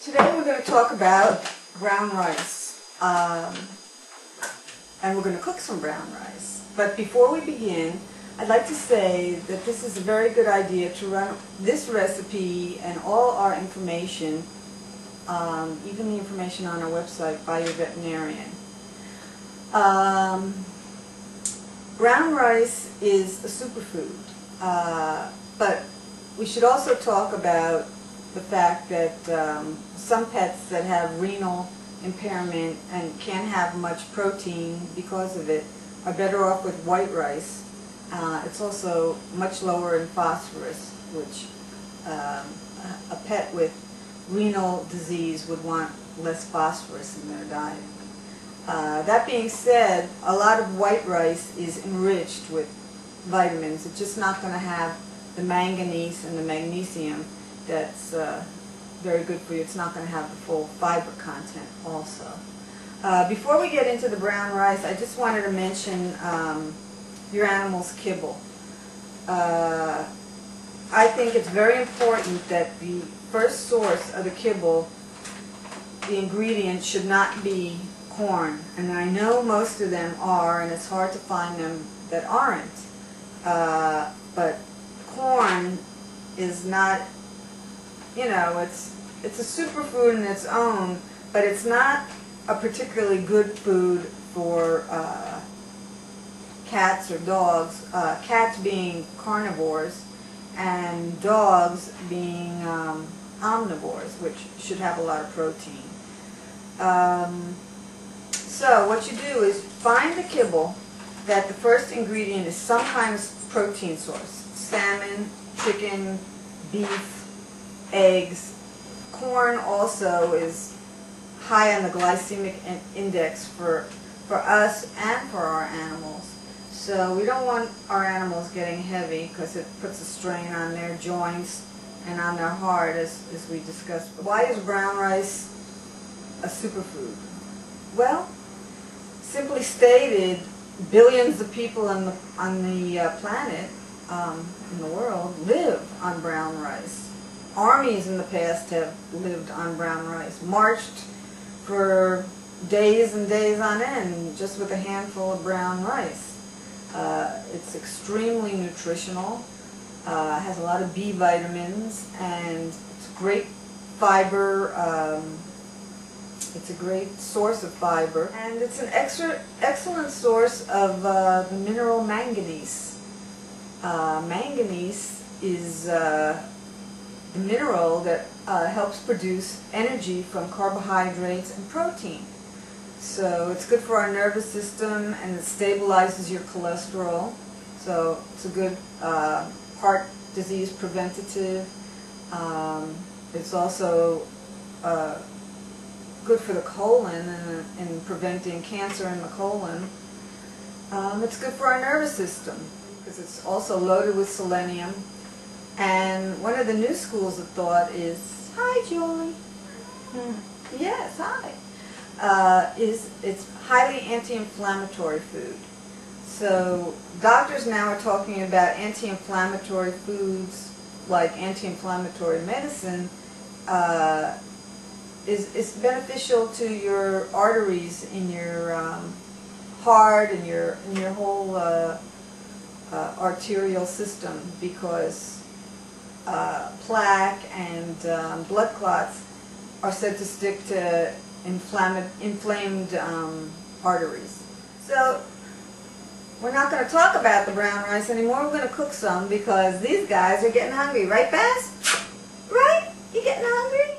Today we're going to talk about brown rice, and we're going to cook some brown rice. But before we begin, I'd like to say that this is a very good idea to run this recipe and all our information, even the information on our website, by your veterinarian. Brown rice is a superfood, but we should also talk about the fact that some pets that have renal impairment and can't have much protein because of it are better off with white rice. It's also much lower in phosphorus, which a pet with renal disease would want less phosphorus in their diet. That being said, a lot of white rice is enriched with vitamins. It's just not going to have the manganese and the magnesium that's very good for you. It's not going to have the full fiber content also. Before we get into the brown rice, I just wanted to mention your animal's kibble. I think it's very important that the first source of the kibble, the ingredient, should not be corn. And I know most of them are, and it's hard to find them that aren't. But corn is not, you know, it's a superfood in its own, but it's not a particularly good food for cats or dogs, cats being carnivores and dogs being omnivores, which should have a lot of protein. So what you do is find the kibble that the first ingredient is some kind of protein source: salmon, chicken, beef, eggs. Corn also is high on the glycemic index for us and for our animals. So we don't want our animals getting heavy because it puts a strain on their joints and on their heart, as we discussed. Why is brown rice a superfood? Well, simply stated, billions of people on the planet, in the world, live on brown rice. Armies in the past have lived on brown rice, marched for days and days on end just with a handful of brown rice. It's extremely nutritional, has a lot of B vitamins, and it's great fiber. It's a great source of fiber, and it's an excellent source of the mineral manganese. Manganese is the mineral that helps produce energy from carbohydrates and protein. So it's good for our nervous system, and it stabilizes your cholesterol. So it's a good heart disease preventative. It's also good for the colon and preventing cancer in the colon. It's good for our nervous system because it's also loaded with selenium. And one of the new schools of thought is, hi Julie, yes, hi, it's highly anti-inflammatory food. So doctors now are talking about anti-inflammatory foods like anti-inflammatory medicine is beneficial to your arteries in your heart and your whole arterial system, because plaque and blood clots are said to stick to inflamed arteries. So we're not going to talk about the brown rice anymore. We're going to cook some because these guys are getting hungry. Right, Bass? Right? You getting hungry?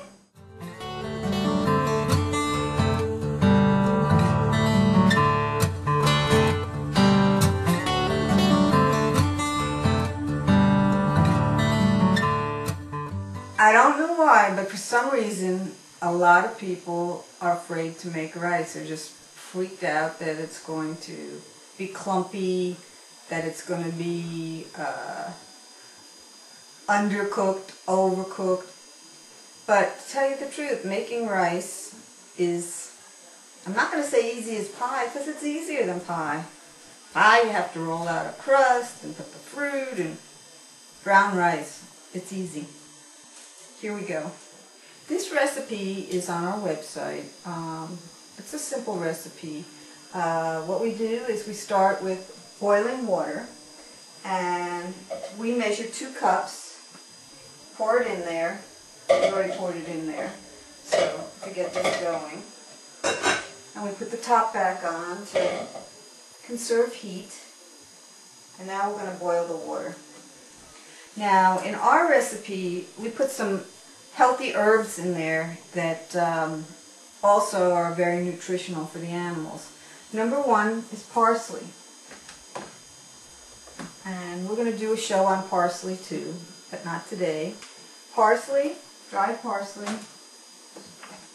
I don't know why, but for some reason, a lot of people are afraid to make rice. They're just freaked out that it's going to be clumpy, that it's going to be undercooked, overcooked. But to tell you the truth, making rice is, I'm not going to say easy as pie, because it's easier than pie. Pie, you have to roll out a crust and put the fruit, and brown rice, it's easy. Here we go. This recipe is on our website. It's a simple recipe. What we do is we start with boiling water, and we measure 2 cups, pour it in there. We've already poured it in there, so to get this going. And we put the top back on to conserve heat. And now we're going to boil the water. Now, in our recipe, we put some healthy herbs in there that also are very nutritional for the animals. Number 1 is parsley. And we're going to do a show on parsley too, but not today. Parsley, dried parsley,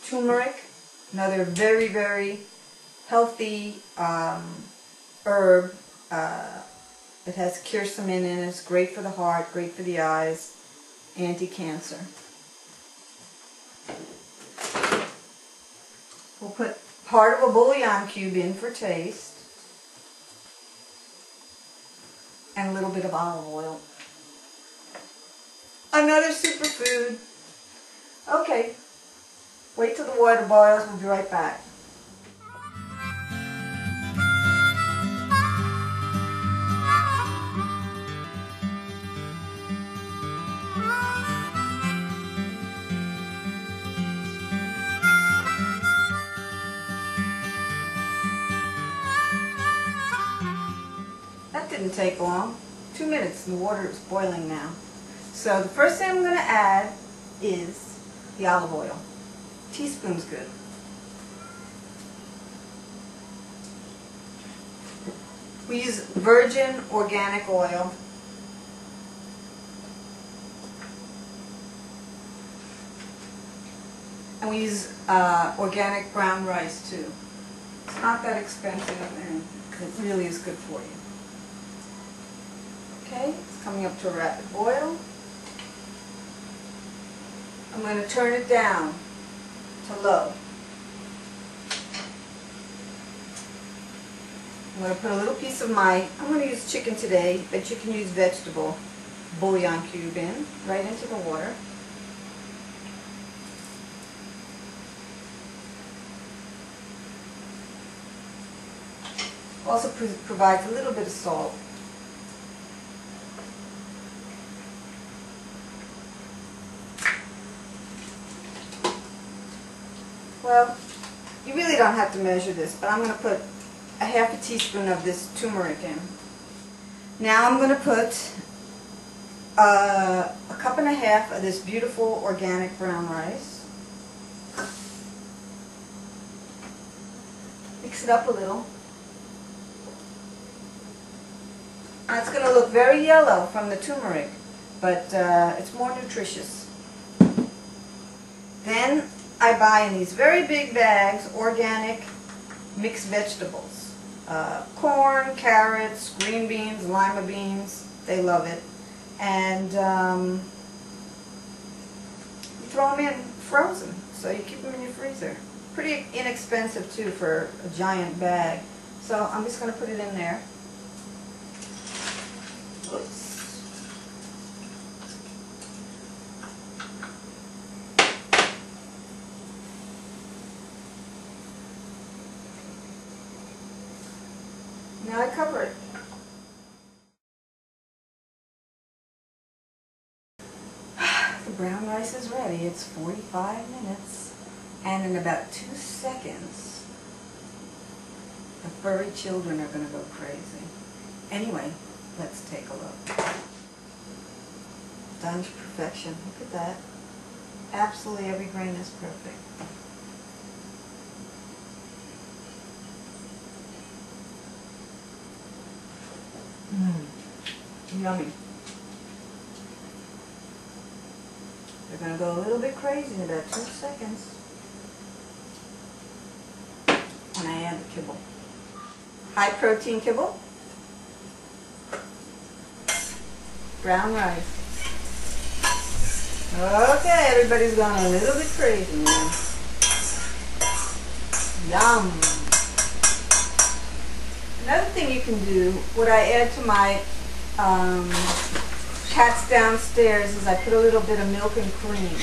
turmeric, another very, very healthy herb. It has quercetin in it. It's great for the heart, great for the eyes, anti-cancer. We'll put part of a bouillon cube in for taste, and a little bit of olive oil. Another superfood. Okay, wait till the water boils. We'll be right back. That didn't take long. 2 minutes and the water is boiling now. So the first thing I'm going to add is the olive oil. A teaspoon's good. We use virgin organic oil. And we use organic brown rice too. It's not that expensive and it really is good for you. Okay, it's coming up to a rapid boil. I'm going to turn it down to low. I'm going to put a little piece of I'm going to use chicken today, but you can use vegetable bouillon cube in, right into the water. Also provides a little bit of salt. Well, you really don't have to measure this, but I'm going to put a half a teaspoon of this turmeric in. Now I'm going to put a cup and a half of this beautiful organic brown rice. Mix it up a little. Now it's going to look very yellow from the turmeric, but it's more nutritious. Then I buy in these very big bags organic mixed vegetables. Corn, carrots, green beans, lima beans. They love it. And you throw them in frozen, so you keep them in your freezer. Pretty inexpensive too for a giant bag. So I'm just going to put it in there. Oops. Now I cover it. The brown rice is ready. It's 45 minutes. And in about 2 seconds, the furry children are going to go crazy. Anyway, let's take a look. Done to perfection. Look at that. Absolutely every grain is perfect. Yummy. They're going to go a little bit crazy in about 2 seconds when I add the kibble. High protein kibble. Brown rice. Okay, everybody's going a little bit crazy now. Yum. Another thing you can do, what I add to my cats downstairs is I put a little bit of milk and cream.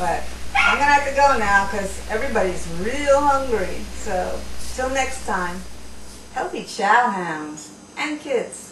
But I'm going to have to go now because everybody's real hungry. So till next time, healthy Chowhounds and kids.